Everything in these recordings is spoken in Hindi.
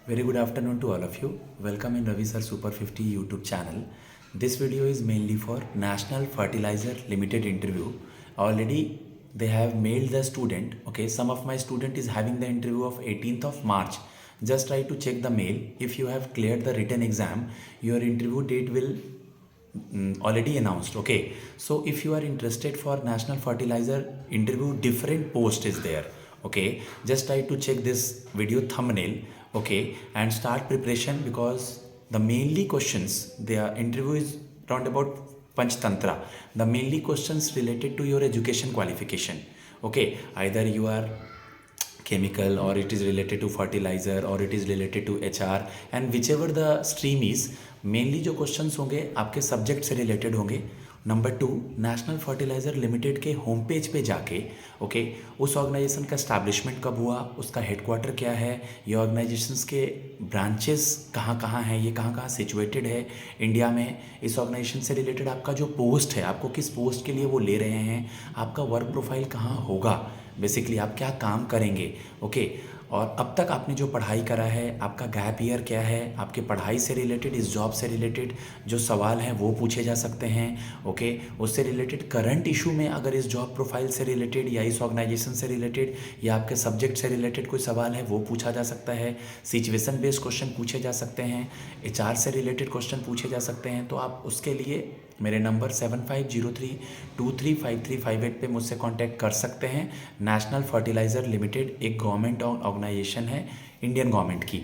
Very good afternoon to all of you. Welcome in Ravi Sir Super 50 YouTube channel. This video is mainly for National Fertilizer Limited interview. Already they have mailed the student. Okay, some of my student is having the interview of 18th of March. Just try to check the mail. If you have cleared the written exam, your interview date will already announced. Okay, so if you are interested for National Fertilizer interview, different post is there. Okay, just try to check this video thumbnail. Okay, and start preparation because the mainly questions, their interview is round about Panchtantra. The mainly questions related to your education qualification. Okay, either you are chemical or it is related to fertilizer or it is related to HR and whichever the stream is, mainly जो क्वेश्चंस होंगे आपके सब्जेक्ट से रिलेटेड होंगे. नंबर 2, नेशनल फर्टिलाइज़र लिमिटेड के होम पेज पे जाके ओके उस ऑर्गेनाइजेशन का स्टैब्लिशमेंट कब हुआ, उसका हेडक्वार्टर क्या है, ये ऑर्गेनाइजेशंस के ब्रांचेस कहाँ कहाँ हैं, ये कहाँ कहाँ सिचुएटेड है इंडिया में, इस ऑर्गेनाइजेशन से रिलेटेड आपका जो पोस्ट है, आपको किस पोस्ट के लिए वो ले रहे हैं, आपका वर्क प्रोफाइल कहाँ होगा, बेसिकली आप क्या काम करेंगे. ओके, और अब तक आपने जो पढ़ाई करा है, आपका गैप ईयर क्या है, आपके पढ़ाई से रिलेटेड, इस जॉब से रिलेटेड जो सवाल हैं वो पूछे जा सकते हैं. ओके, उससे रिलेटेड करंट इशू में अगर इस जॉब प्रोफाइल से रिलेटेड या इस ऑर्गेनाइजेशन से रिलेटेड या आपके सब्जेक्ट से रिलेटेड कोई सवाल है वो पूछा जा सकता है. सिचुएशन बेस्ड क्वेश्चन पूछे जा सकते हैं, HR से रिलेटेड क्वेश्चन पूछे जा सकते हैं. तो आप उसके लिए मेरे नंबर 7503235358 पे मुझसे कांटेक्ट कर सकते हैं. नेशनल फर्टिलाइज़र लिमिटेड एक गवर्नमेंट ऑर्गेनाइजेशन है इंडियन गवर्नमेंट की,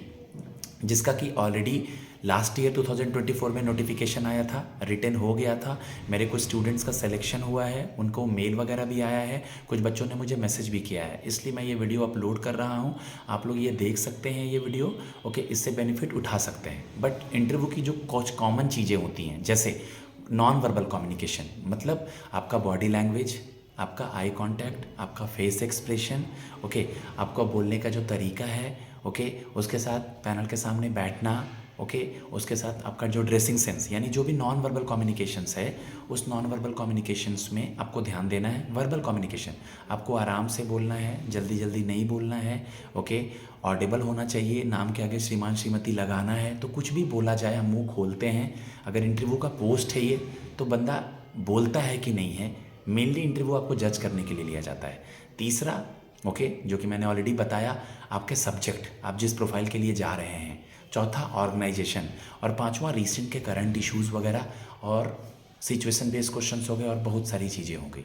जिसका कि ऑलरेडी लास्ट ईयर 2024 में नोटिफिकेशन आया था, रिटर्न हो गया था. मेरे कुछ स्टूडेंट्स का सिलेक्शन हुआ है, उनको मेल वगैरह भी आया है, कुछ बच्चों ने मुझे मैसेज भी किया है, इसलिए मैं ये वीडियो अपलोड कर रहा हूँ. आप लोग ये देख सकते हैं ये वीडियो. ओके, इससे बेनिफिट उठा सकते हैं. बट इंटरव्यू की जो कुछ कॉमन चीज़ें होती हैं, जैसे नॉन वर्बल कम्युनिकेशन, मतलब आपका बॉडी लैंग्वेज, आपका आई कांटेक्ट, आपका फेस एक्सप्रेशन, ओके, आपका बोलने का जो तरीका है, ओके, उसके साथ पैनल के सामने बैठना, ओके, उसके साथ आपका जो ड्रेसिंग सेंस, यानी जो भी नॉन वर्बल कम्युनिकेशंस है, उस नॉन वर्बल कम्युनिकेशंस में आपको ध्यान देना है. वर्बल कम्युनिकेशन आपको आराम से बोलना है, जल्दी जल्दी नहीं बोलना है. ओके, ऑडिबल होना चाहिए, नाम के आगे श्रीमान श्रीमती लगाना है. तो कुछ भी बोला जाए, हम मुंह खोलते हैं. अगर इंटरव्यू का पोस्ट है ये, तो बंदा बोलता है कि नहीं है, मेनली इंटरव्यू आपको जज करने के लिए लिया जाता है. तीसरा, ओके, जो कि मैंने ऑलरेडी बताया, आपके सब्जेक्ट, आप जिस प्रोफाइल के लिए जा रहे हैं. चौथा, ऑर्गेनाइजेशन. और पांचवा, रीसेंट के करंट इश्यूज़ वगैरह और सिचुएशन बेस्ड क्वेश्चंस हो गए और बहुत सारी चीज़ें हो गई.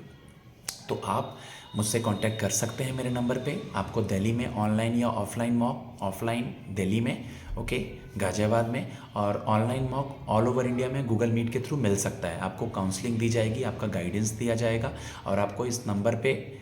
तो आप मुझसे कांटेक्ट कर सकते हैं मेरे नंबर पे. आपको दिल्ली में ऑनलाइन या ऑफलाइन मॉक, ऑफलाइन दिल्ली में, ओके, गाजियाबाद में, और online mock all over India में गूगल मीट के थ्रू मिल सकता है. आपको काउंसलिंग दी जाएगी, आपका गाइडेंस दिया जाएगा और आपको इस नंबर पे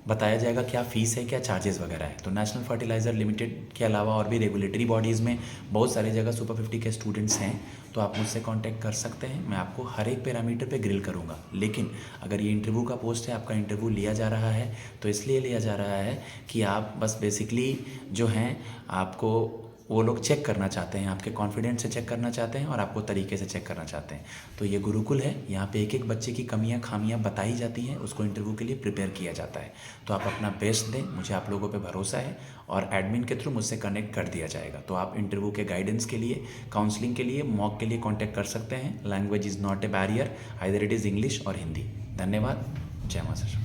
बताया जाएगा क्या फ़ीस है, क्या चार्जेस वगैरह है. तो नेशनल फर्टिलाइज़र लिमिटेड के अलावा और भी रेगुलेटरी बॉडीज़ में बहुत सारी जगह सुपर 50 के स्टूडेंट्स हैं. तो आप मुझसे कांटेक्ट कर सकते हैं. मैं आपको हर एक पैरामीटर पे ग्रिल करूंगा. लेकिन अगर ये इंटरव्यू का पोस्ट है, आपका इंटरव्यू लिया जा रहा है, तो इसलिए लिया जा रहा है कि आप बस बेसिकली जो हैं आपको वो लोग चेक करना चाहते हैं, आपके कॉन्फिडेंस से चेक करना चाहते हैं और आपको तरीके से चेक करना चाहते हैं. तो ये गुरुकुल है, यहाँ पे एक एक बच्चे की कमियाँ खामियाँ बताई जाती हैं, उसको इंटरव्यू के लिए प्रिपेयर किया जाता है. तो आप अपना बेस्ट दें, मुझे आप लोगों पे भरोसा है और एडमिन के थ्रू मुझसे कनेक्ट कर दिया जाएगा. तो आप इंटरव्यू के गाइडेंस के लिए, काउंसलिंग के लिए, मॉक के लिए कॉन्टैक्ट कर सकते हैं. Language is not a barrier, either it is English और हिंदी. धन्यवाद. जय माता दी.